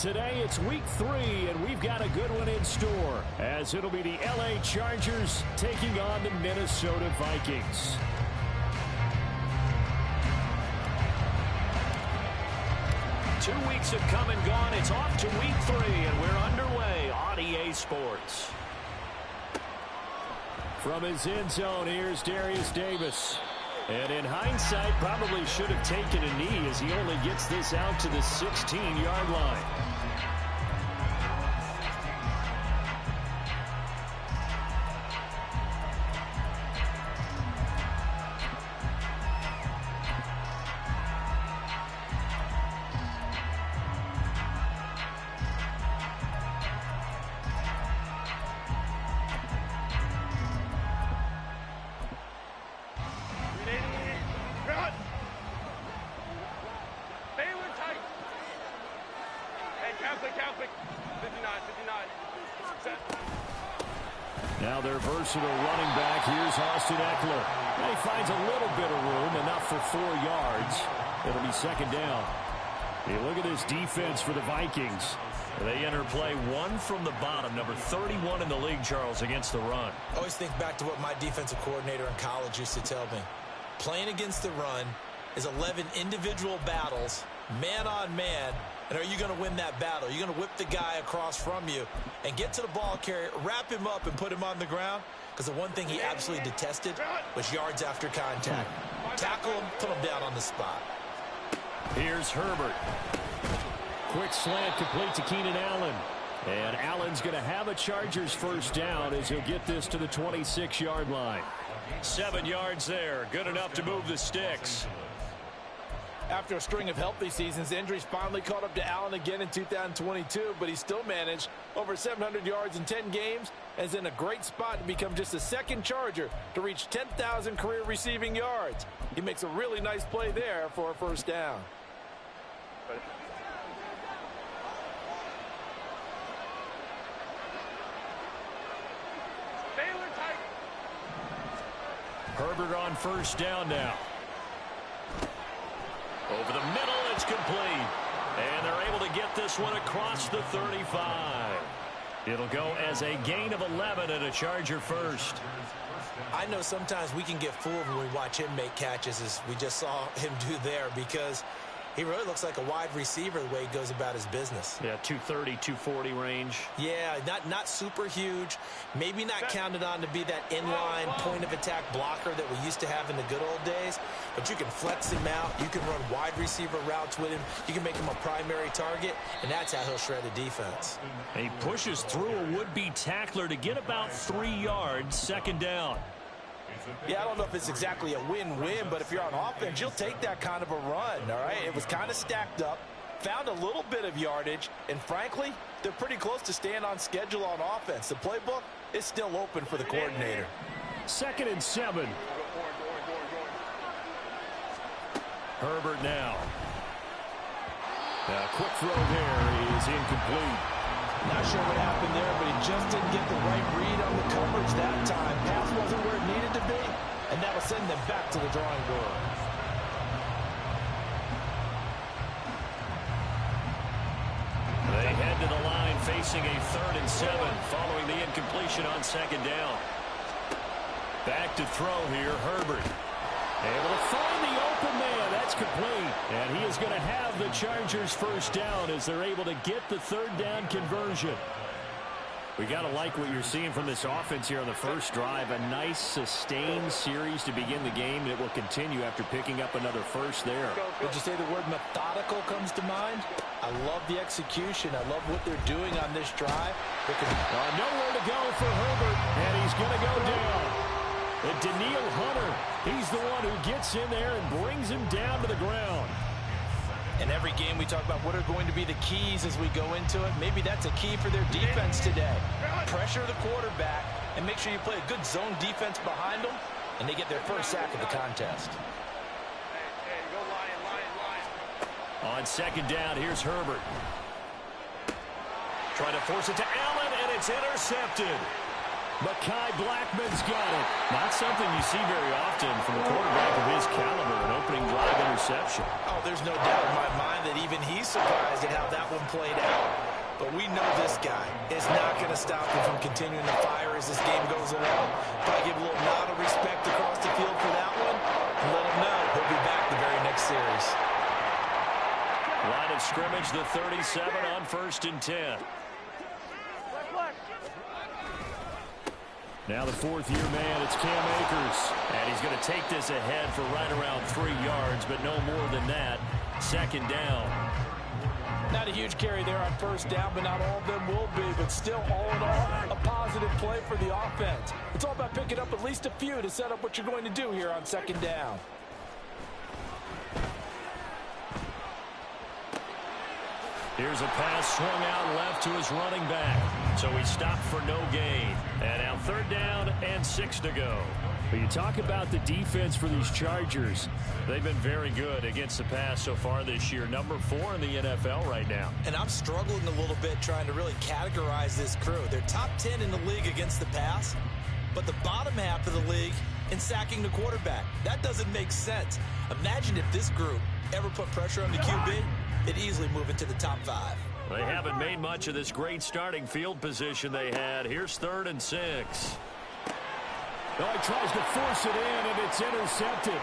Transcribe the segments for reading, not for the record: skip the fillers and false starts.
today it's week 3, and we've got a good one in store, as it'll be the LA Chargers taking on the Minnesota Vikings. Two weeks have come and gone. It's off to week 3, and we're underway on EA Sports. From his end zone, here's Darius Davis. And in hindsight, probably should have taken a knee, as he only gets this out to the 16-yard line. Now their versatile running back, here's Austin Eckler. And he finds a little bit of room, enough for 4 yards. It'll be second down. Hey, look at this defense for the Vikings. They enter play 1 from the bottom, number 31 in the league, Charles, against the run. I always think back to what my defensive coordinator in college used to tell me. Playing against the run is 11 individual battles, man on man. And are you going to win that battle? You're going to whip the guy across from you and get to the ball carrier, wrap him up, and put him on the ground? Because the one thing he absolutely detested was yards after contact. Tackle him, put him down on the spot. Here's Herbert. Quick slant complete to Keenan Allen. And Allen's going to have a Chargers first down as he'll get this to the 26-yard line. 7 yards there. Good enough to move the sticks. After a string of healthy seasons, injuries finally caught up to Allen again in 2022, but he still managed over 700 yards in 10 games and is in a great spot to become just the second Charger to reach 10,000 career receiving yards. He makes a really nice play there for a first down. Herbert on first down now. Over the middle, it's complete. And they're able to get this one across the 35. It'll go as a gain of 11 and a Charger first. I know sometimes we can get fooled when we watch him make catches, as we just saw him do there, because he really looks like a wide receiver the way he goes about his business. Yeah, 230, 240 range. Yeah, not super huge. Maybe not counted on to be that inline point-of-attack blocker that we used to have in the good old days. But you can flex him out. You can run wide receiver routes with him. You can make him a primary target, and that's how he'll shred the defense. He pushes through a would-be tackler to get about 3 yards, second down. Yeah, I don't know if it's exactly a win-win, but if you're on offense, you'll take that kind of a run, all right? It was kind of stacked up, found a little bit of yardage, and frankly, they're pretty close to staying on schedule on offense. The playbook is still open for the coordinator. 2nd and 7. Herbert now. A quick throw there is incomplete. Not sure what happened there, but he just didn't get the right read on the coverage that time. Pass wasn't where it needed to be, and that will send them back to the drawing board. They head to the line facing a 3rd and 7 following the incompletion on second down. Back to throw here, Herbert. Able to find the open man. That's complete. And he is going to have the Chargers first down as they're able to get the 3rd down conversion. We got to like what you're seeing from this offense here on the first drive. A nice sustained series to begin the game, and it will continue after picking up another first there. Would you say the word methodical comes to mind? I love the execution. I love what they're doing on this drive. Nowhere to go for Herbert, and he's going to go down. And Daniil Hunter, he's the one who gets in there and brings him down to the ground. In every game we talk about what are going to be the keys as we go into it. Maybe that's a key for their defense today. Pressure the quarterback and make sure you play a good zone defense behind them, and they get their first sack of the contest. On second down, here's Herbert. Trying to force it to Allen, and it's intercepted. Mekhi Blackman's got it. Not something you see very often from a quarterback of his caliber, an opening drive interception. Oh, there's no doubt in my mind that even he's surprised at how that one played out. But we know this guy is not going to stop him from continuing to fire as this game goes along. Probably give a little nod of respect across the field for that one and let him know he'll be back the very next series. Line of scrimmage, the 37 on 1st and 10. Now the fourth-year man, it's Cam Akers. And he's going to take this ahead for right around 3 yards, but no more than that. 2nd down. Not a huge carry there on 1st down, but not all of them will be. But still, all in all, a positive play for the offense. It's all about picking up at least a few to set up what you're going to do here on 2nd down. Here's a pass swung out left to his running back. So he stopped for no gain. And now 3rd down and 6 to go. But you talk about the defense for these Chargers. They've been very good against the pass so far this year. Number 4 in the NFL right now. And I'm struggling a little bit trying to really categorize this crew. They're top 10 in the league against the pass, but the bottom half of the league in sacking the quarterback. That doesn't make sense. Imagine if this group ever put pressure on the QB, they'd easily move into the top 5. They haven't made much of this great starting field position they had. Here's 3rd and 6. Oh, he tries to force it in, and it's intercepted.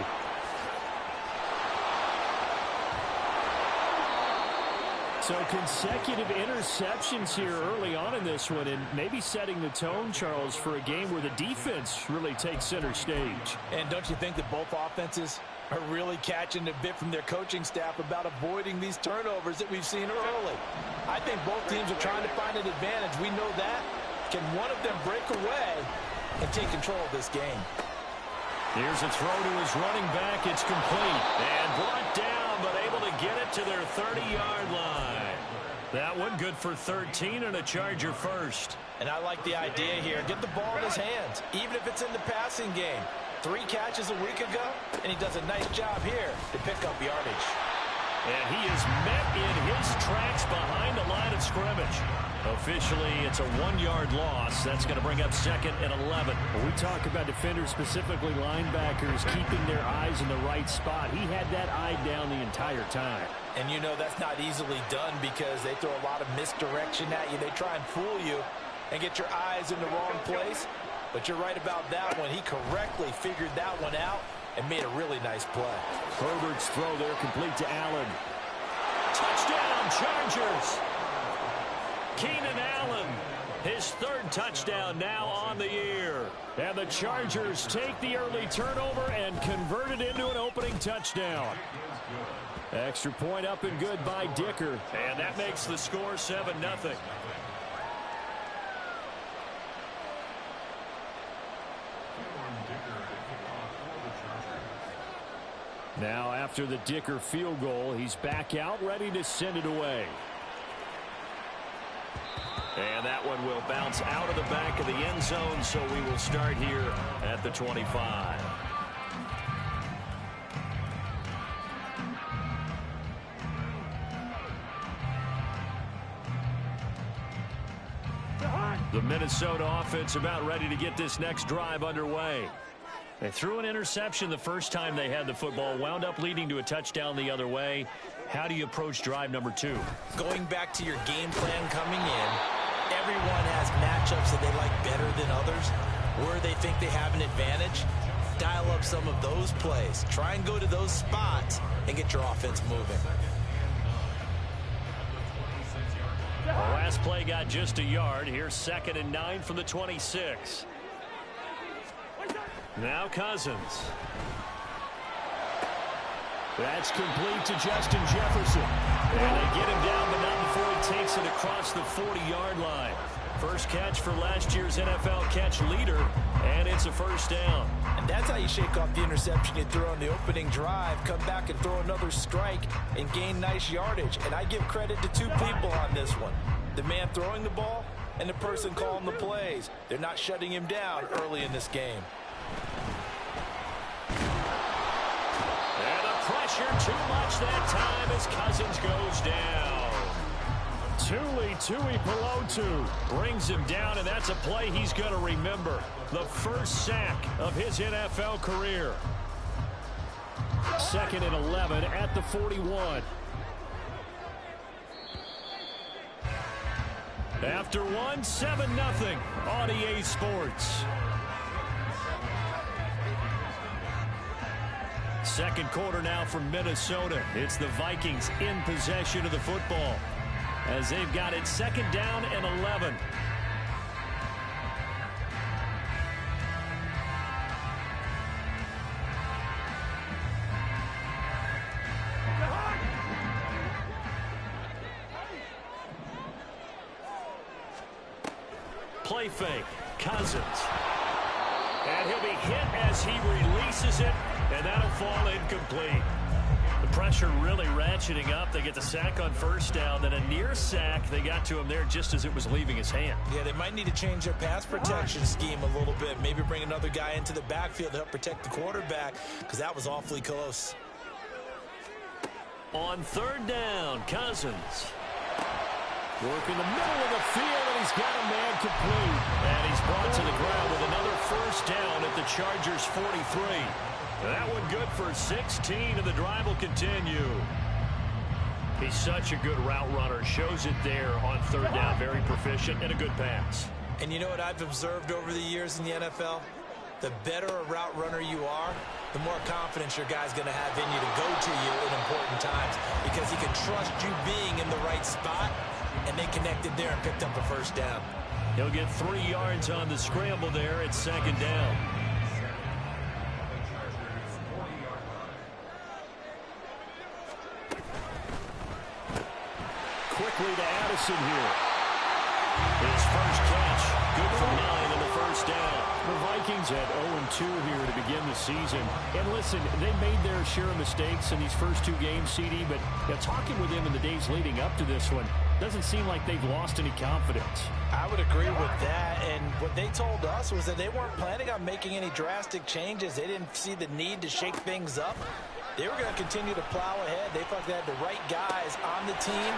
So consecutive interceptions here early on in this one, and maybe setting the tone, Charles, for a game where the defense really takes center stage. And don't you think that both offenses are really catching a bit from their coaching staff about avoiding these turnovers that we've seen early? I think both teams are trying to find an advantage. We know that. Can one of them break away and take control of this game? Here's a throw to his running back. It's complete. And brought down, but able to get it to their 30-yard line. That one good for 13 and a Charger first. And I like the idea here. Get the ball in his hands, even if it's in the passing game. 3 catches a week ago, and he does a nice job here to pick up yardage. And he is met in his tracks behind the line of scrimmage. Officially, it's a 1-yard loss. That's going to bring up 2nd and 11. When we talk about defenders, specifically linebackers, keeping their eyes in the right spot, he had that eye down the entire time. And you know that's not easily done because they throw a lot of misdirection at you. They try and fool you and get your eyes in the wrong place. But you're right about that one. He correctly figured that one out and made a really nice play. Herbert's throw there complete to Allen. Touchdown, Chargers! Keenan Allen, his 3rd touchdown now on the year. And the Chargers take the early turnover and convert it into an opening touchdown. Extra point up and good by Dicker. And that makes the score 7-0. Now after the Dicker field goal, he's back out ready to send it away. And that one will bounce out of the back of the end zone, so we will start here at the 25. The Minnesota offense about ready to get this next drive underway. They threw an interception the first time they had the football, wound up leading to a touchdown the other way. How do you approach drive number 2? Going back to your game plan coming in, everyone has matchups that they like better than others, where they think they have an advantage. Dial up some of those plays. Try and go to those spots and get your offense moving. The last play got just a yard. Here's 2nd and 9 from the 26. Now Cousins. That's complete to Justin Jefferson. And they get him down, but not before he takes it across the 40-yard line. First catch for last year's NFL catch leader, and it's a 1st down. And that's how you shake off the interception you threw on the opening drive, come back and throw another strike and gain nice yardage. And I give credit to 2 people on this one. The man throwing the ball and the person calling the plays. They're not shutting him down early in this game. And the pressure too much that time as Cousins goes down. Tui Pelotu brings him down, and that's a play he's going to remember. The first sack of his NFL career. 2nd and 11 at the 41. After one, 7-0 on EA Sports. Second quarter now from Minnesota. It's the Vikings in possession of the football as they've got it 2nd down and 11. Play fake. Cousins. And he'll be hit as he releases it, and that'll fall incomplete. The pressure really ratcheting up. They get the sack on 1st down, then a near sack. They got to him there just as it was leaving his hand. Yeah, they might need to change their pass protection scheme a little bit. Maybe bring another guy into the backfield to help protect the quarterback, because that was awfully close. On 3rd down, Cousins. Work in the middle of the field, and he's got a man complete. And he's brought to the ground with another 1st down at the Chargers' 43. That one good for 16, and the drive will continue. He's such a good route runner. Shows it there on 3rd down. Very proficient and a good pass. And you know what I've observed over the years in the NFL? The better a route runner you are, the more confidence your guy's going to have in you to go to you in important times, because he can trust you being in the right spot. And they connected there and picked up a 1st down. He'll get 3 yards on the scramble there at 2nd down. Quickly to Addison here. His first catch, good for 9 and the 1st down. The Vikings had 0-2 here to begin the season. And listen, they made their share of mistakes in these first 2 games, CD, but talking with them in the days leading up to this one, doesn't seem like they've lost any confidence. I would agree with that, and what they told us was that they weren't planning on making any drastic changes. They didn't see the need to shake things up. They were going to continue to plow ahead. They thought they had the right guys on the team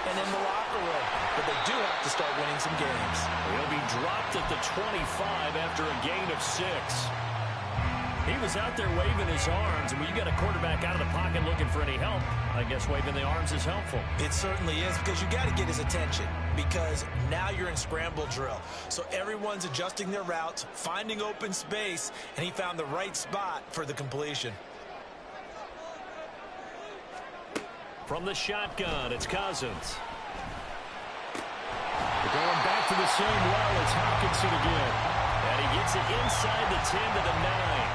and in the locker room, but they do have to start winning some games. He'll be dropped at the 25 after a gain of 6. He was out there waving his arms, and when you got a quarterback out of the pocket looking for any help, I guess waving the arms is helpful. It certainly is, because you got to get his attention, because now you're in scramble drill. So everyone's adjusting their routes, finding open space, and he found the right spot for the completion. From the shotgun, it's Cousins. They're going back to the same well. It's Hopkinson again. And he gets it inside the 10 to the 9.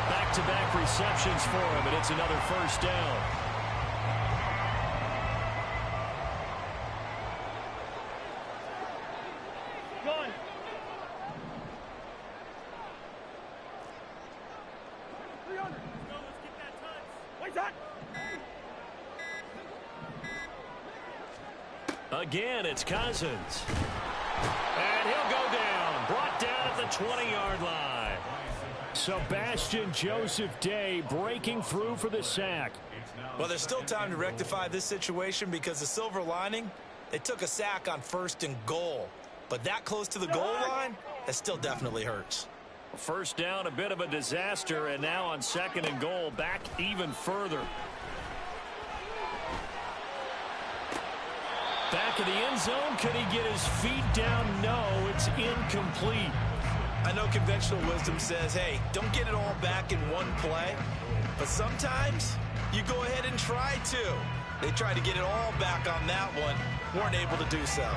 Back-to-back receptions for him, and it's another 1st down. Going. Let's go. Let's get that touch. Wait, that. Again, it's Cousins. And he'll go down. Brought down at the 20-yard line. Sebastian Joseph Day breaking through for the sack. Well, there's still time to rectify this situation, because the silver lining, they took a sack on 1st and goal. But that close to the goal line, that still definitely hurts. 1st down, a bit of a disaster, and now on 2nd and goal, back even further. Back of the end zone, could he get his feet down? No, it's incomplete. I know conventional wisdom says, hey, don't get it all back in one play. But sometimes you go ahead and try to. They tried to get it all back on that one, weren't able to do so.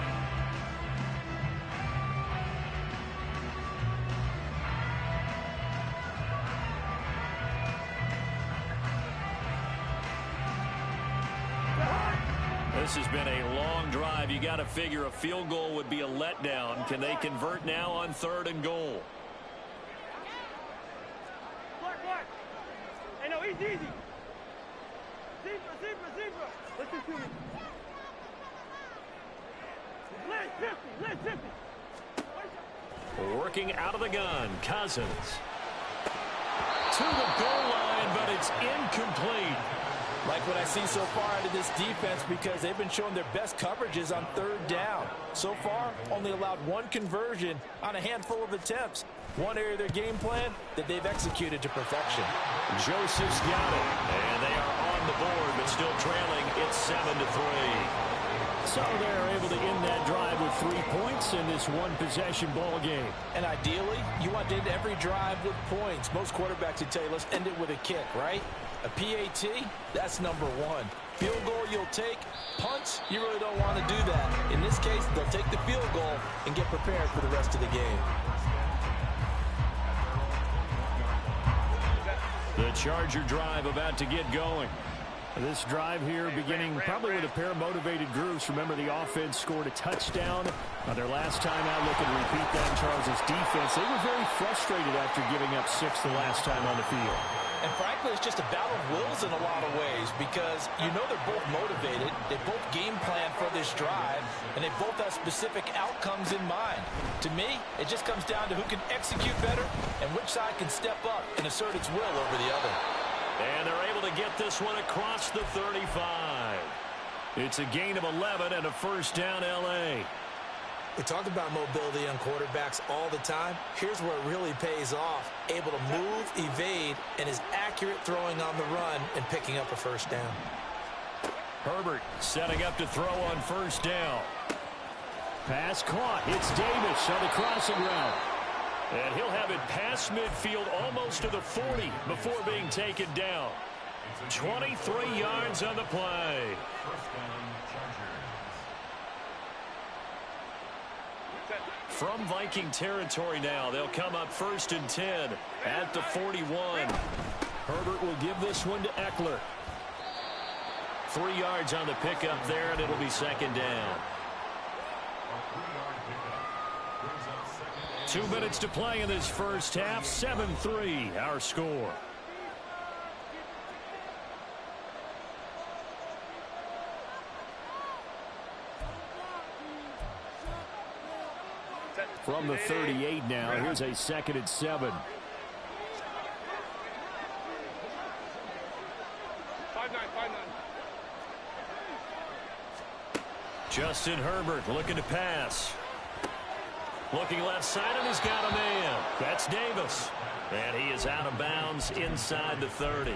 This has been a long drive. You got to figure a field goal would be a letdown. Can they convert now on 3rd and goal? Clark. Hey, no, easy. Zebra. Listen to me. Let's 50. Working out of the gun, Cousins. To the goal line, but it's incomplete. Like what I see so far out of this defense because they've been showing their best coverages on third down. So far, only allowed one conversion on a handful of attempts. One area of their game plan that they've executed to perfection. Joseph's got it. And they are on the board, but still trailing. It's 7-3. So they're able to end that drive with 3 points in this one-possession ball game. And ideally, you want to end every drive with points. Most quarterbacks would tell you, let's end it with a kick, right? A PAT, that's number one. Field goal you'll take. Punts, you really don't want to do that. In this case, they'll take the field goal and get prepared for the rest of the game. The Charger drive about to get going. This drive here beginning probably with a pair of motivated groups. Remember, the offense scored a touchdown their last time out. Looking to repeat that in Charles' defense. They were very frustrated after giving up 6 the last time on the field. And frankly, it's just a battle of wills in a lot of ways because you know they're both motivated. They both game plan for this drive, and they both have specific outcomes in mind. To me, it just comes down to who can execute better and which side can step up and assert its will over the other. And they're able to get this one across the 35. It's a gain of 11 and a first down, L.A. We talk about mobility on quarterbacks all the time. Here's where it really pays off. Able to move, evade, and is accurate throwing on the run and picking up a first down. Herbert setting up to throw on first down. Pass caught. It's Davis on the crossing route. And he'll have it past midfield almost to the 40 before being taken down. 23 yards on the play. From Viking territory now, they'll come up 1st and 10 at the 41. Herbert will give this one to Eckler. 3 yards on the pickup there, and it'll be 2nd down. 2 minutes to play in this first half. 7-3, our score. From the 38 now, here's a 2nd and 7. 5-9, 5-9. Justin Herbert looking to pass. Looking left side, and he's got a man. That's Davis. And he is out of bounds inside the 30.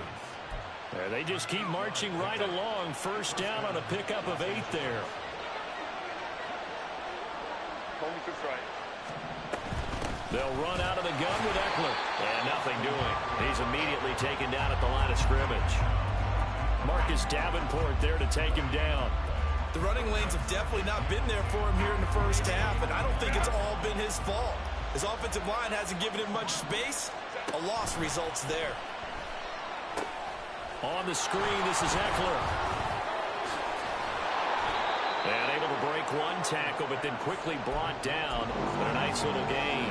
And they just keep marching right along. First down on a pickup of 8 there. They'll run out of the gun with Eckler. And nothing doing. He's immediately taken down at the line of scrimmage. Marcus Davenport there to take him down. The running lanes have definitely not been there for him here in the first half, and I don't think it's all been his fault. His offensive line hasn't given him much space. A loss results there. On the screen, this is Eckler. And able to break one tackle, but then quickly brought down. But a nice little gain.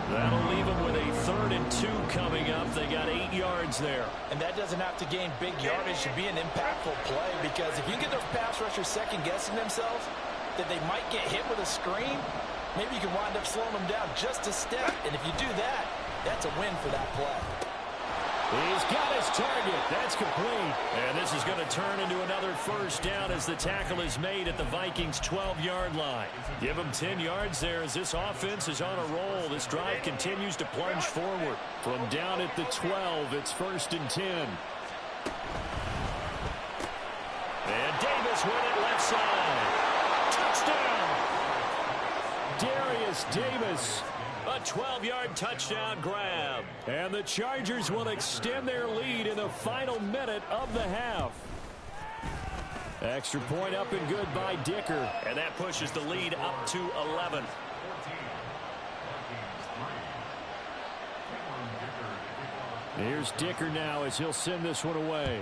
That'll leave them with a 3rd and 2 coming up. They got 8 yards there. And that doesn't have to gain big yardage to be an impactful play because if you get those pass rushers second-guessing themselves that they might get hit with a screen, maybe you can wind up slowing them down just a step. And if you do that, that's a win for that play. He's got his target. That's complete. And this is going to turn into another first down as the tackle is made at the Vikings' 12-yard line. Give them 10 yards there as this offense is on a roll. This drive continues to plunge forward. From down at the 12, it's 1st and 10. And Davis with it left side. Touchdown! Darius Davis. A 12-yard touchdown grab. And the Chargers will extend their lead in the final minute of the half. Extra point up and good by Dicker. And that pushes the lead up to 11. Here's Dicker now as he'll send this one away.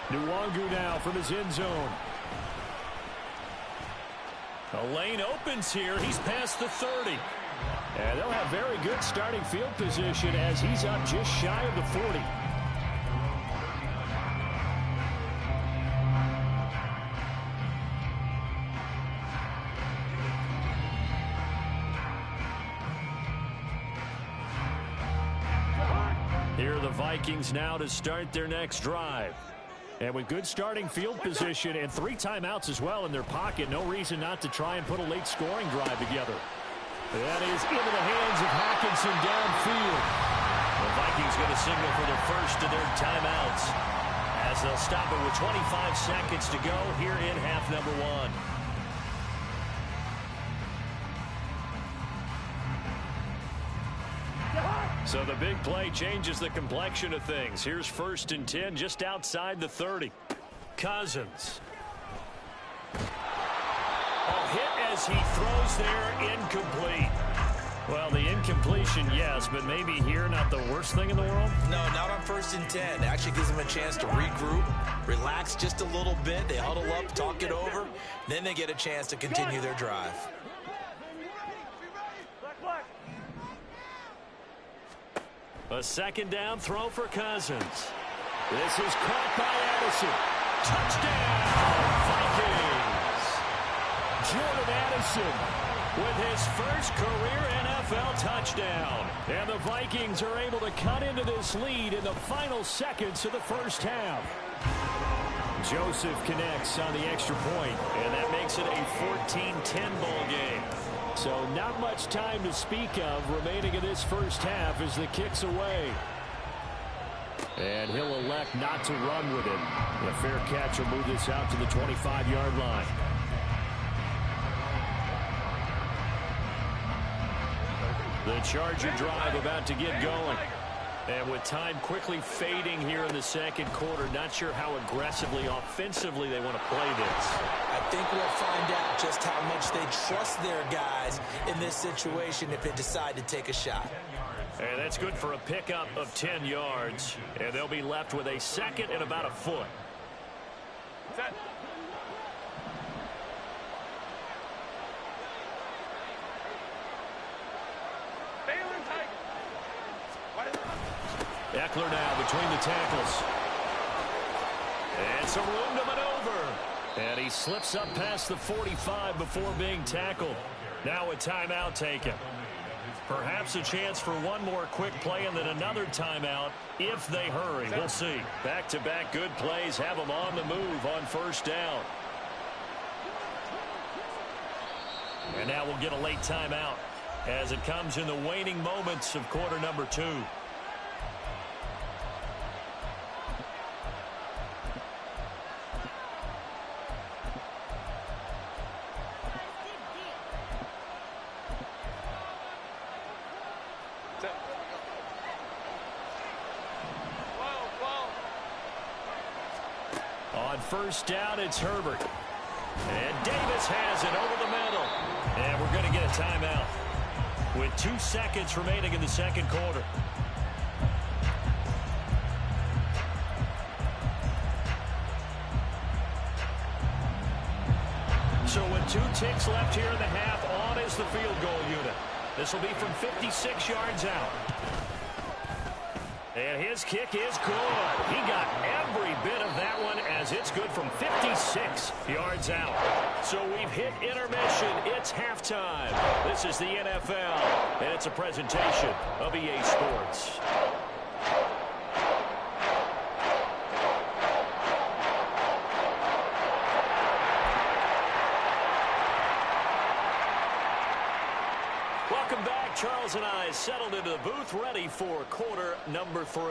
Nwangu now from his end zone. The lane opens here. He's past the 30. And they'll have very good starting field position as he's up just shy of the 40. are the Vikings now to start their next drive. And with good starting field position and 3 timeouts as well in their pocket, no reason not to try and put a late scoring drive together. That is into the hands of Hockenson downfield. The Vikings going to signal for the first of their timeouts as they'll stop it with 25 seconds to go here in half number 1. So the big play changes the complexion of things. Here's 1st and 10 just outside the 30. Cousins. A hit as he throws there, incomplete. Well, the incompletion, yes, but maybe here not the worst thing in the world? No, not on 1st and 10. It actually gives them a chance to regroup, relax just a little bit. They huddle up, talk it over. Then they get a chance to continue their drive. A 2nd down throw for Cousins. This is caught by Addison. Touchdown, Vikings! Jordan Addison with his first career NFL touchdown. And the Vikings are able to cut into this lead in the final seconds of the first half. Joseph connects on the extra point, and that makes it a 14-10 ball game. So not much time to speak of remaining in this first half as the kick's away. And he'll elect not to run with it. A fair catch will move this out to the 25-yard line. The Charger drive about to get going. And with time quickly fading here in the second quarter, not sure how aggressively, offensively they want to play this. I think we'll find out just how much they trust their guys in this situation if they decide to take a shot. And that's good for a pickup of 10 yards. And they'll be left with a 2nd and about a foot. Set. Eckler now between the tackles. And some room to maneuver. And he slips up past the 45 before being tackled. Now a timeout taken. Perhaps a chance for one more quick play and then another timeout if they hurry. We'll see. Back-to-back good plays have them on the move on 1st down. And now we'll get a late timeout as it comes in the waning moments of quarter number 2. On 1st down, it's Herbert. And Davis has it over the middle. And we're going to get a timeout with 2 seconds remaining in the second quarter. So with 2 ticks left here in the half, on is the field goal unit. This will be from 56 yards out. And his kick is good. He got every bit of that one as it's good from 56 yards out. So we've hit intermission. It's halftime. This is the NFL, and it's a presentation of EA Sports. Welcome back. Charles and I settled into the booth, ready for quarter number 3.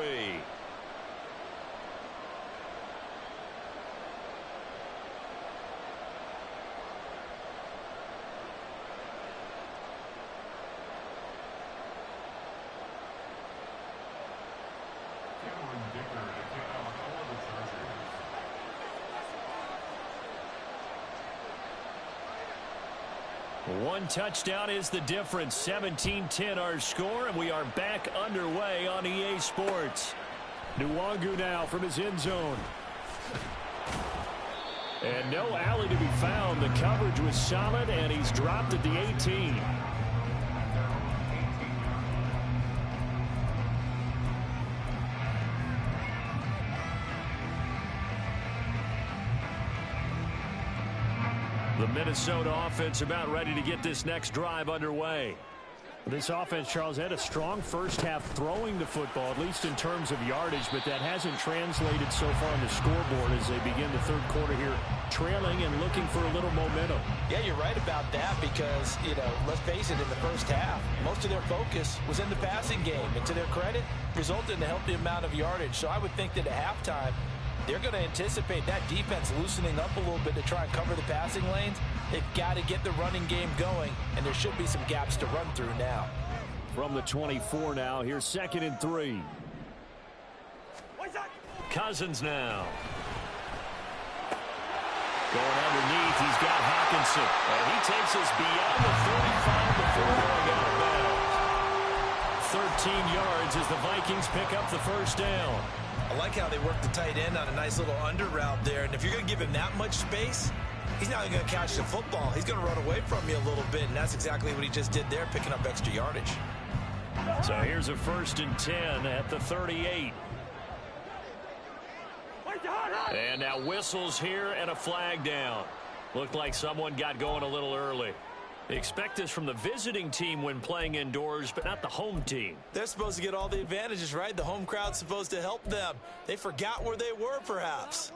One touchdown is the difference. 17-10 our score, and we are back underway on EA Sports. Nwangu now from his end zone. And no alley to be found. The coverage was solid, and he's dropped at the 18. The Minnesota offense about ready to get this next drive underway. This offense, Charles, had a strong first half throwing the football, at least in terms of yardage, but that hasn't translated so far on the scoreboard as they begin the third quarter here, trailing and looking for a little momentum. Yeah, you're right about that because, let's face it, in the first half, most of their focus was in the passing game. And to their credit, resulted in a healthy amount of yardage. So I would think that at halftime, they're going to anticipate that defense loosening up a little bit to try and cover the passing lanes. They've got to get the running game going, and there should be some gaps to run through now. From the 24 now, here's 2nd and 3. Cousins now. Going underneath, he's got Hawkinson. And he takes us beyond the 35 before going out of bounds. 13 yards as the Vikings pick up the first down. I like how they work the tight end on a nice little under route there. And if you're going to give him that much space, he's not going to catch the football. He's going to run away from you a little bit, and that's exactly what he just did there, picking up extra yardage. So here's a 1st and 10 at the 38. And now whistles here and a flag down. Looked like someone got going a little early. They expect this from the visiting team when playing indoors, but not the home team. They're supposed to get all the advantages, right? The home crowd's supposed to help them. They forgot where they were, perhaps.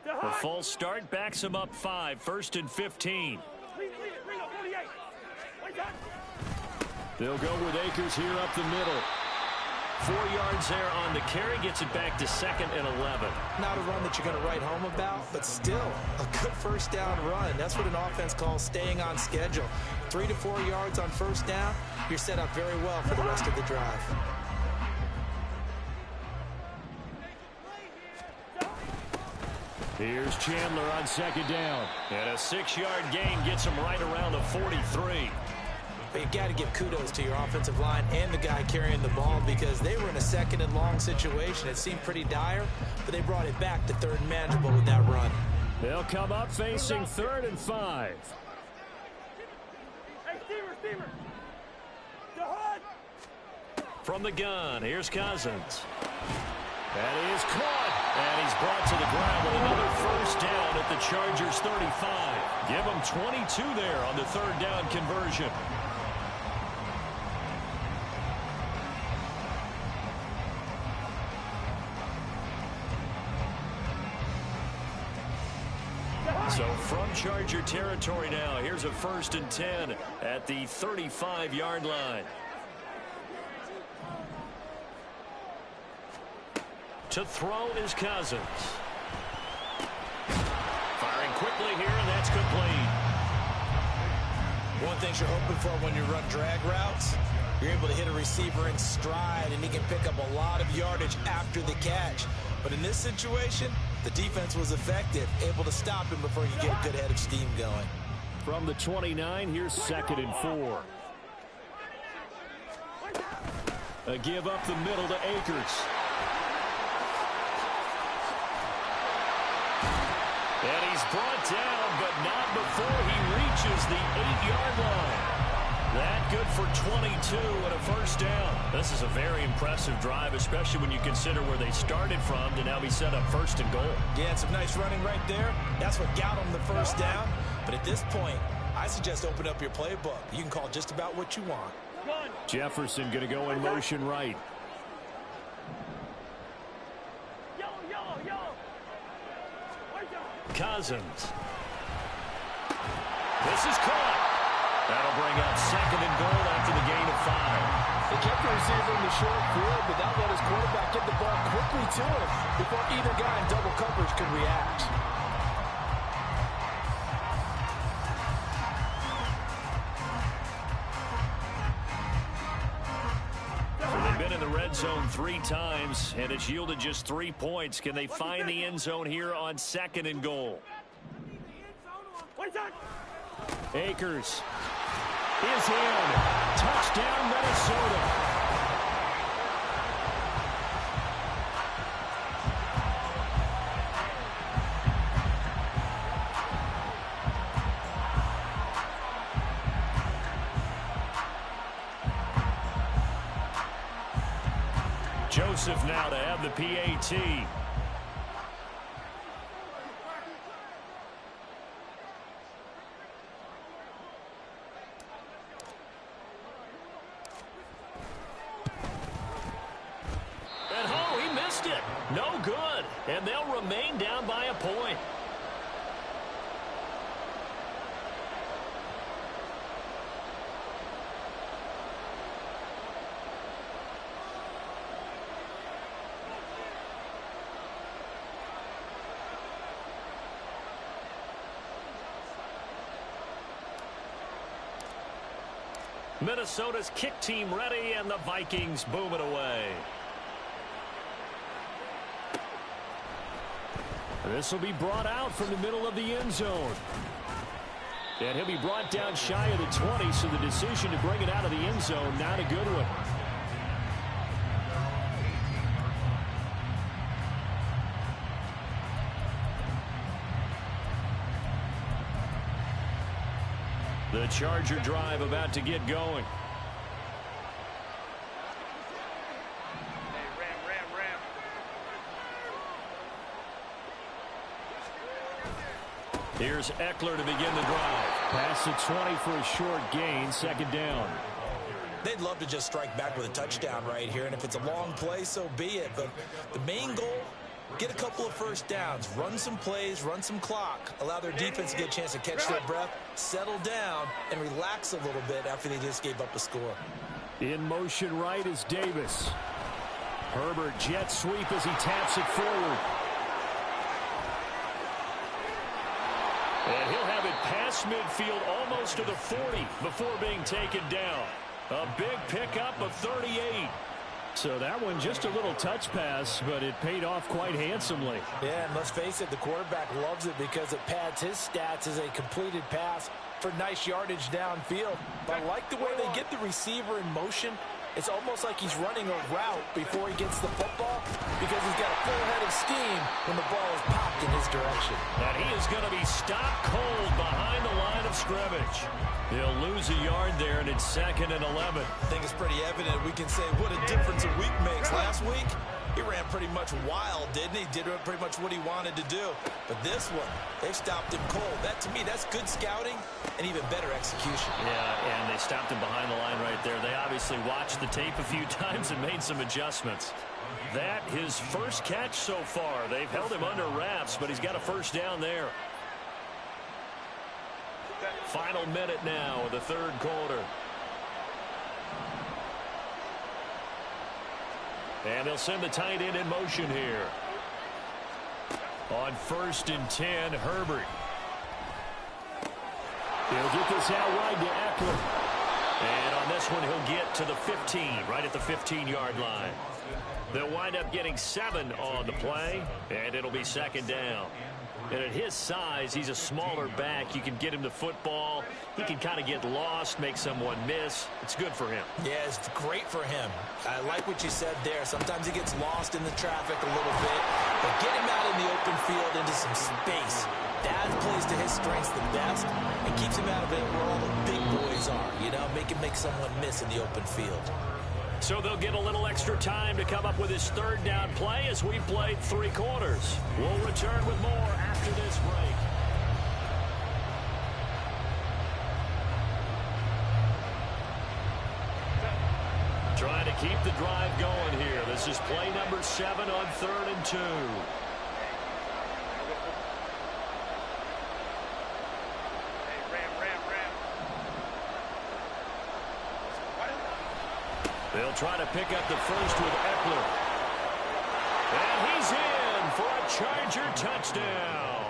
The false start backs him up 5, 1st and 15. They'll go with Akers here up the middle. 4 yards there on the carry, gets it back to 2nd and 11. Not a run that you're going to write home about, but still a good first down run. That's what an offense calls staying on schedule. 3 to 4 yards on first down, you're set up very well for the rest of the drive. Here's Chandler on 2nd down. And a 6-yard gain gets him right around the 43. But you got to give kudos to your offensive line and the guy carrying the ball because they were in a 2nd and long situation. It seemed pretty dire, but they brought it back to 3rd and manageable with that run. They'll come up facing 3rd and 5. Hey, Steamer. From the gun, here's Cousins. That is caught, and he's brought to the ground with another first down at the Chargers' 35. Give them 22 there on the 3rd down conversion. So from Charger territory now, here's a 1st and 10 at the 35-yard line. To throw is Cousins. Firing quickly here, and that's complete. One thing you're hoping for when you run drag routes, you're able to hit a receiver in stride, and he can pick up a lot of yardage after the catch. But in this situation, the defense was effective, able to stop him before he could get a good head of steam going. From the 29, here's 2nd and 4. A give up the middle to Akers. And he's brought down, but not before he reaches the 8-yard line. That good for 22 and a first down. This is a very impressive drive, especially when you consider where they started from to now be set up 1st and goal. Yeah, and some nice running right there. That's what got him the first down. But at this point, I suggest open up your playbook. You can call just about what you want. Jefferson going to go in motion right. Cousins. This is caught. That'll bring up 2nd and goal after the gain of 5. They kept the receiver in the short field, but that let his quarterback get the ball quickly to him before either guy in double coverage could react. So they've been in the red zone 3 times, and it's yielded just 3 points. Can they find the end zone here on 2nd and goal? Akers is in. Touchdown, Minnesota. Joseph now to have the PAT. And they'll remain down by a point. Minnesota's kick team ready, and the Vikings boom it away. This will be brought out from the middle of the end zone. And he'll be brought down shy of the 20, so the decision to bring it out of the end zone, not a good one. The Charger drive about to get going. Here's Eckler to begin the drive. Pass the 20 for a short gain, second down. They'd love to just strike back with a touchdown right here, and if it's a long play, so be it. But the main goal, get a couple of first downs, run some plays, run some clock, allow their defense to get a chance to catch their breath, settle down, and relax a little bit after they just gave up a score. In motion right is Davis. Herbert jet sweep as he taps it forward. And he'll have it past midfield almost to the 40 before being taken down. A big pickup of 38. So that one just a little touch pass, but it paid off quite handsomely. Yeah, and let's face it, the quarterback loves it because it pads his stats as a completed pass for nice yardage downfield. But I like the way they get the receiver in motion. It's almost like he's running a route before he gets the football because he's got a full head of steam when the ball is popped in his direction. And he is going to be stopped cold behind the line of scrimmage. He'll lose a yard there, and it's 2nd and 11. I think it's pretty evident. We can say what a difference a week makes. Last week, he ran pretty much wild, didn't he? Did pretty much what he wanted to do. But this one, they've stopped him cold. That, to me, that's good scouting and even better execution. Yeah, and they stopped him behind the line right there. They obviously watched the tape a few times and made some adjustments. That, his first catch so far. They've held him under wraps, but he's got a first down there. Final minute now of the third quarter. And they'll send the tight end in motion here. On 1st and 10, Herbert. He'll get this out wide to Eckler. And on this one, he'll get to the 15, right at the 15-yard line. They'll wind up getting 7 on the play, and it'll be 2nd down. And at his size, he's a smaller back. You can get him the football. He can kind of get lost, make someone miss. It's good for him. Yeah, it's great for him. I like what you said there. Sometimes he gets lost in the traffic a little bit. But get him out in the open field into some space. That plays to his strengths the best and keeps him out of it where all the big boys are. You know, make someone miss in the open field. So they'll get a little extra time to come up with his 3rd down play as we played 3 quarters. We'll return with more after this break. Trying to keep the drive going here. This is play number 7 on 3rd and 2. They'll try to pick up the first with Eckler. And he's in for a Charger touchdown.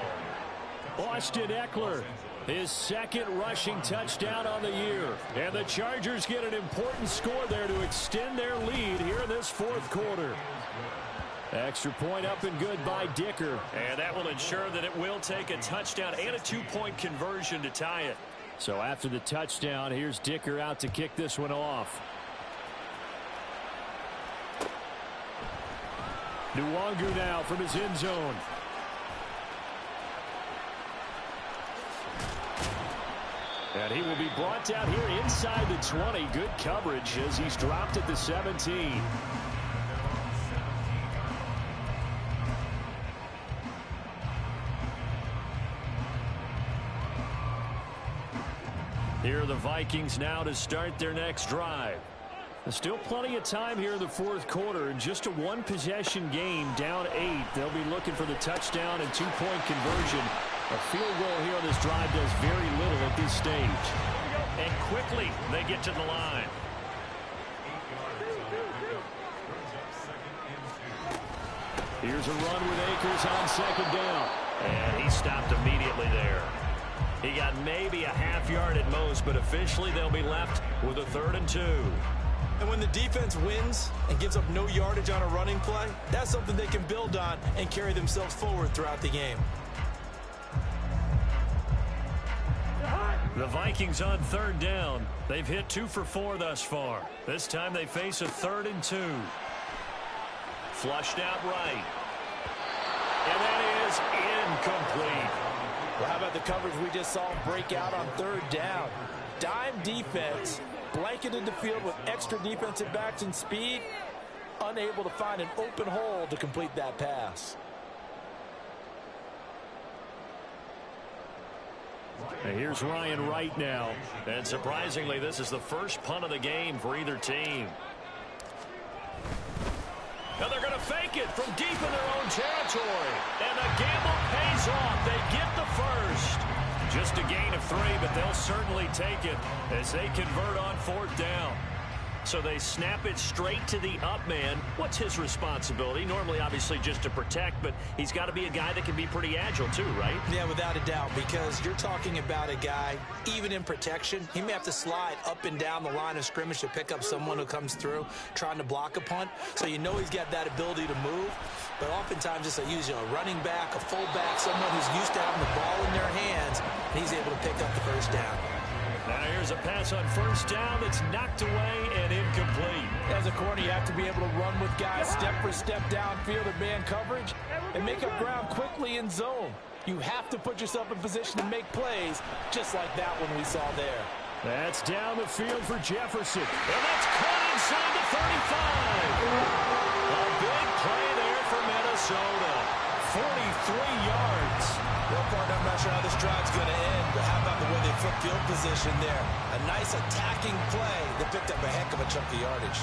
Austin Eckler, his 2nd rushing touchdown on the year. And the Chargers get an important score there to extend their lead here in this 4th quarter. Extra point up and good by Dicker. And that will ensure that it will take a touchdown and a 2-point conversion to tie it. So after the touchdown, here's Dicker out to kick this one off. Nwangu now from his end zone. And he will be brought down here inside the 20. Good coverage as he's dropped at the 17. Here are the Vikings now to start their next drive. Still plenty of time here in the fourth quarter. Just a one-possession game, down 8. They'll be looking for the touchdown and two-point conversion. A field goal here on this drive does very little at this stage. And quickly they get to the line. Here's a run with Akers on second down. And he stopped immediately there. He got maybe a half yard at most, but officially they'll be left with a 3rd and 2. And when the defense wins and gives up no yardage on a running play, that's something they can build on and carry themselves forward throughout the game. The Vikings on 3rd down. They've hit 2 for 4 thus far. This time they face a 3rd and 2. Flushed out right. And that is incomplete. Well, how about the coverage we just saw break out on 3rd down? Dime defense, blanketed the field with extra defensive backs and speed, unable to find an open hole to complete that pass. And here's Ryan Wright now. And surprisingly, this is the first punt of the game for either team. Now they're going to fake it from deep in their own territory. And the gamble pays off. They get the first. Just a gain of 3, but they'll certainly take it as they convert on 4th down. So they snap it straight to the up man. What's his responsibility? Normally, obviously, just to protect, but he's got to be a guy that can be pretty agile too, right? Yeah, without a doubt, because you're talking about a guy, even in protection, he may have to slide up and down the line of scrimmage to pick up someone who comes through trying to block a punt. So you know he's got that ability to move. But oftentimes it's a running back, a fullback, someone who's used to having the ball in their hands, and he's able to pick up the first down. Now here's a pass on 1st down that's knocked away and incomplete. As a corner, you have to be able to run with guys step for step downfield in man coverage and make up ground quickly in zone. You have to put yourself in position to make plays, just like that one we saw there. That's down the field for Jefferson. And that's caught inside the 35. A big play there for Minnesota. 43 yards. Well, partner, I'm not sure how this drive's going to end, but how about the way they flip field position there? A nice attacking play that picked up a heck of a chunk of yardage.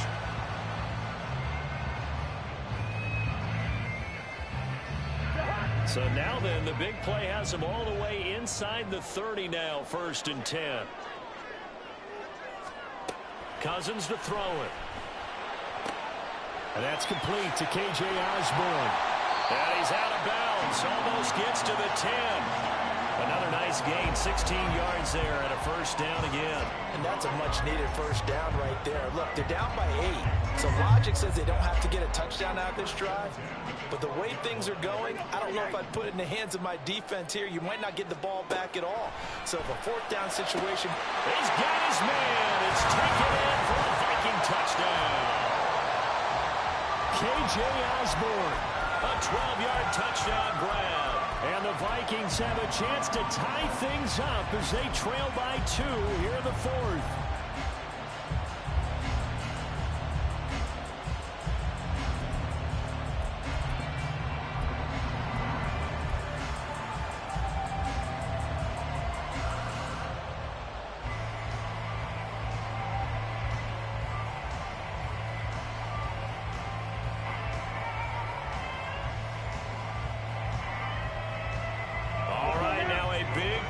So now then, the big play has them all the way inside the 30 now, 1st and 10. Cousins to throw it. And that's complete to K.J. Osborne. And he's out of bounds. Almost gets to the 10. Another nice gain, 16 yards there, and a 1st down again. And that's a much-needed 1st down right there. Look, they're down by 8. So logic says they don't have to get a touchdown out of this drive. But the way things are going, I don't know if I'd put it in the hands of my defense here. You might not get the ball back at all. So if a 4th down situation. He's got his man. It's taken in for a Viking touchdown. K.J. Osborne. A 12-yard touchdown grab. And the Vikings have a chance to tie things up as they trail by 2 here in the 4th.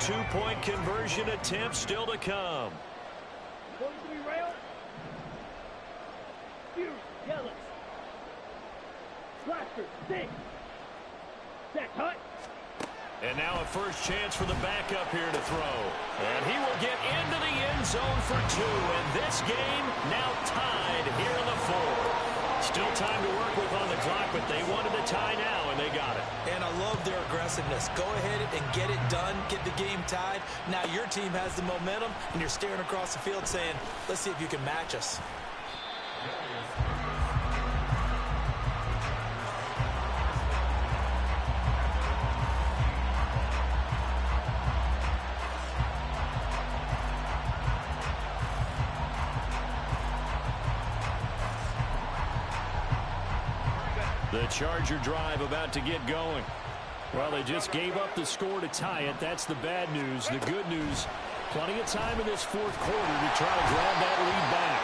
Two-point conversion attempt still to come. 43 rail. Huge, yellow. Blaster, six. Set, cut. And now a first chance for the backup here to throw. And he will get into the end zone for 2. And this game now tied here in the 4th. Still time to work with on the clock, but they wanted a tie now, and they got it. And I love their aggressiveness. Go ahead and get it done, get the game tied. Now your team has the momentum, and you're staring across the field saying, let's see if you can match us. The Charger drive about to get going. Well, they just gave up the score to tie it. That's the bad news. The good news, plenty of time in this 4th quarter to try to grab that lead back.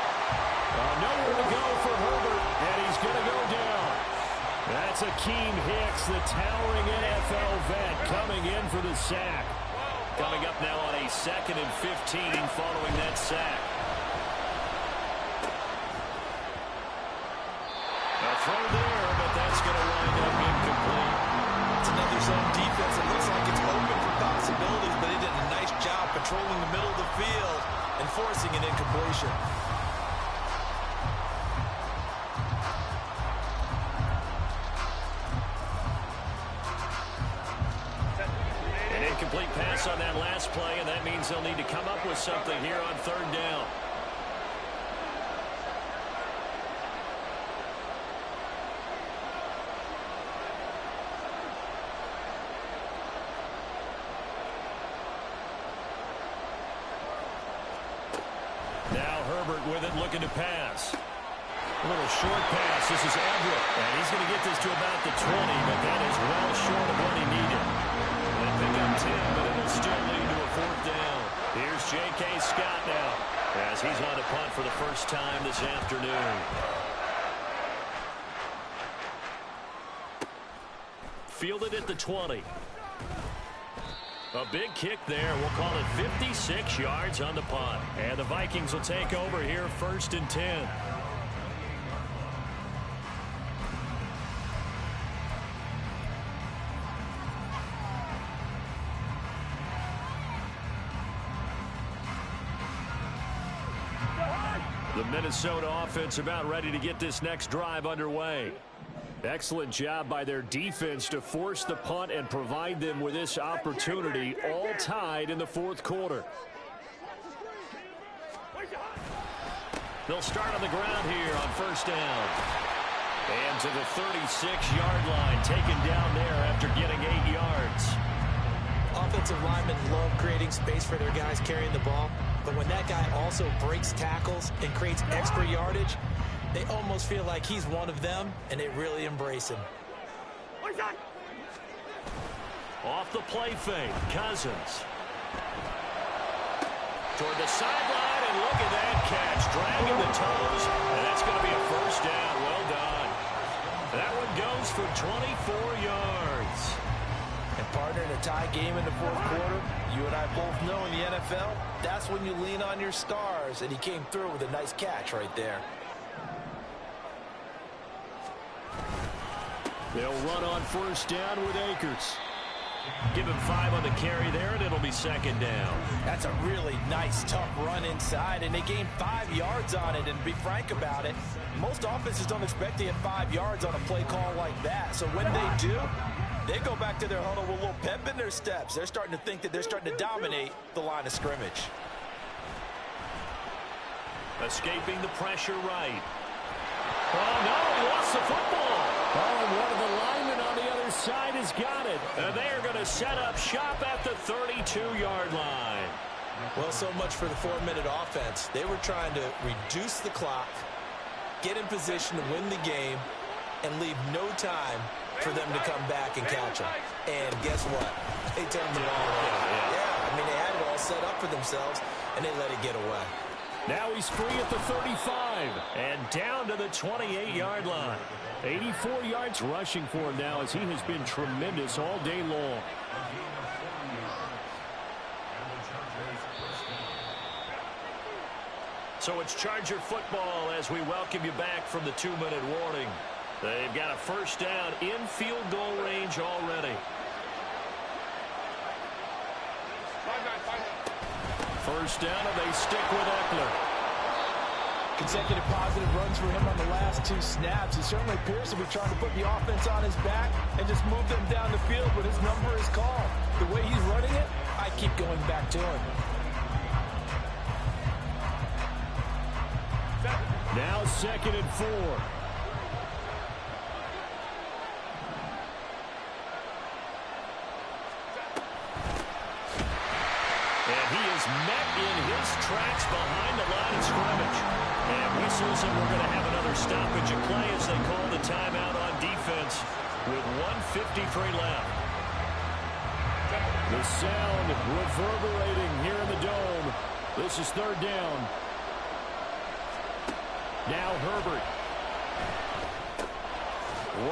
Nowhere to go for Herbert, and he's going to go down. That's Akeem Hicks, the towering NFL vet, coming in for the sack. Coming up now on a 2nd and 15 following that sack. A throw there, but that's going to wind up incomplete. It's another zone defense. It looks like it's open for possibilities, but they did a nice job controlling the middle of the field and forcing an incompletion. An incomplete pass on that last play, and that means they'll need to come up with something here on 3rd down. Now Herbert with it, looking to pass. A little short pass. This is Everett, and he's going to get this to about the 20, but that is well short of what he needed. They'll pick up 10, but it'll still lead to a 4th down. Here's J.K. Scott now, as he's on to punt for the first time this afternoon. Fielded at the 20. A big kick there. We'll call it 56 yards on the punt. And the Vikings will take over here, 1st and 10. The Minnesota offense about ready to get this next drive underway. Excellent job by their defense to force the punt and provide them with this opportunity, all tied in the 4th quarter. They'll start on the ground here on 1st down. And to the 36-yard line, taken down there after getting 8 yards. Offensive linemen love creating space for their guys carrying the ball, but when that guy also breaks tackles and creates extra yardage, they almost feel like he's one of them, and they really embrace him. Off the play fake, Cousins. Toward the sideline, and look at that catch. Dragging the toes, and that's going to be a 1st down. Well done. That one goes for 24 yards. And partner, in a tie game in the 4th quarter, you and I both know in the NFL, that's when you lean on your stars, and he came through with a nice catch right there. They'll run on 1st down with Akers. Give him 5 on the carry there, and it'll be 2nd down. That's a really nice, tough run inside, and they gained 5 yards on it. And to be frank about it, most offenses don't expect to get 5 yards on a play call like that. So when they do, they go back to their huddle with a little pep in their steps. They're starting to think that they're starting to dominate the line of scrimmage. Escaping the pressure right. Oh, no, he lost the football. Oh, and one of the linemen on the other side has got it. And they are going to set up shop at the 32-yard line. Well, so much for the 4-minute offense. They were trying to reduce the clock, get in position to win the game, and leave no time for them to come back and catch them. And guess what? They turned the ball over. Yeah, I mean, they had it all set up for themselves, and they let it get away. Now he's free at the 35. And down to the 28-yard line. 84 yards rushing for him now, as he has been tremendous all day long. So it's Charger football as we welcome you back from the 2-minute warning. They've got a 1st down in field goal range already. 1st down, and they stick with Eckler. Consecutive positive runs for him on the last 2 snaps. He certainly appears to be trying to put the offense on his back and just move them down the field, but his number is called. The way he's running it, I keep going back to him. Now 2nd and 4. And he is met in his tracks behind the line of scrimmage. And whistles, and we're going to have another stoppage of play as they call the timeout on defense with 1:53 left. The sound reverberating here in the dome. This is 3rd down. Now Herbert.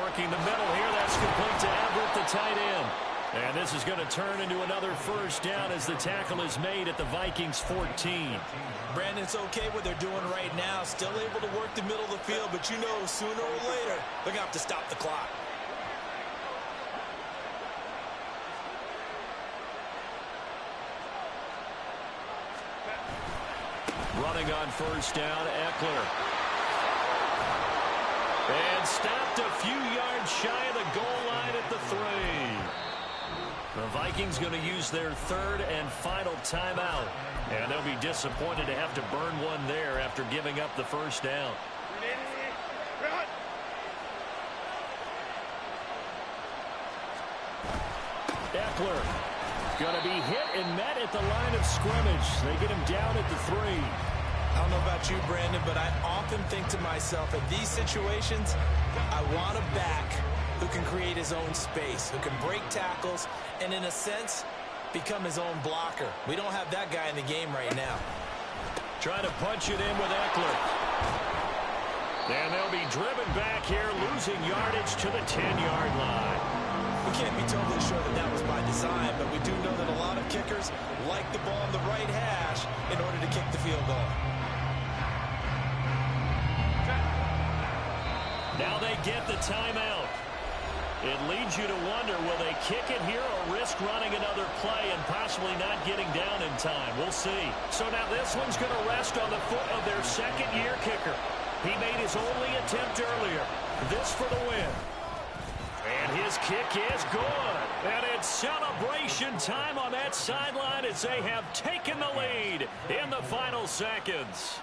Working the middle here. That's complete to Everett, the tight end. And this is going to turn into another first down as the tackle is made at the Vikings 14. Brandon, it's okay what they're doing right now. Still able to work the middle of the field, but you know sooner or later they're going to have to stop the clock. Running on first down, Eckler. And stopped a few yards shy of the goal line at the 3. The Vikings going to use their third and final timeout. And they'll be disappointed to have to burn one there after giving up the first down. Eckler going to be hit and met at the line of scrimmage. They get him down at the 3. I don't know about you, Brandon, but I often think to myself, in these situations, I want a back who can create his own space, who can break tackles, and in a sense, become his own blocker. We don't have that guy in the game right now. Trying to punch it in with Eckler. And they'll be driven back here, losing yardage to the 10-yard line. We can't be totally sure that that was by design, but we do know that a lot of kickers like the ball on the right hash in order to kick the field goal. Now they get the timeout. It leads you to wonder, will they kick it here or risk running another play and possibly not getting down in time? We'll see. So now this one's going to rest on the foot of their second-year kicker. He made his only attempt earlier. This for the win. And his kick is good. And it's celebration time on that sideline as they have taken the lead in the final seconds.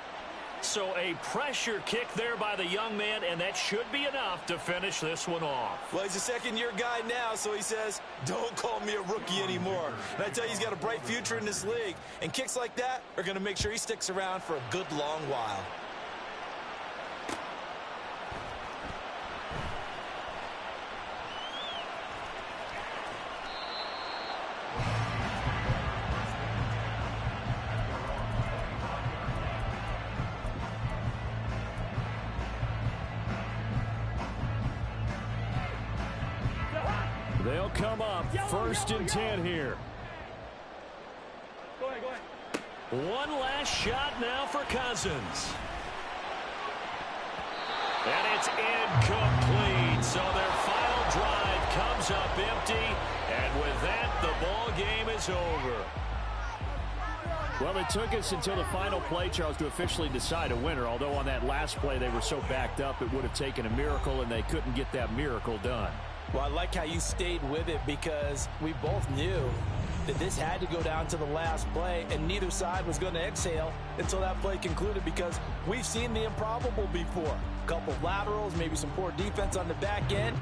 So a pressure kick there by the young man, and that should be enough to finish this one off. Well, he's a second-year guy now, so he says, don't call me a rookie anymore. And I tell you, he's got a bright future in this league. And kicks like that are going to make sure he sticks around for a good long while. They'll come up first and 10 here. Go ahead. One last shot now for Cousins. And it's incomplete. So their final drive comes up empty. And with that, the ball game is over. Well, it took us until the final play, Charles, to officially decide a winner. Although on that last play they were so backed up, it would have taken a miracle, and they couldn't get that miracle done. Well, I like how you stayed with it because we both knew that this had to go down to the last play, and neither side was going to exhale until that play concluded because we've seen the improbable before. A couple of laterals, maybe some poor defense on the back end,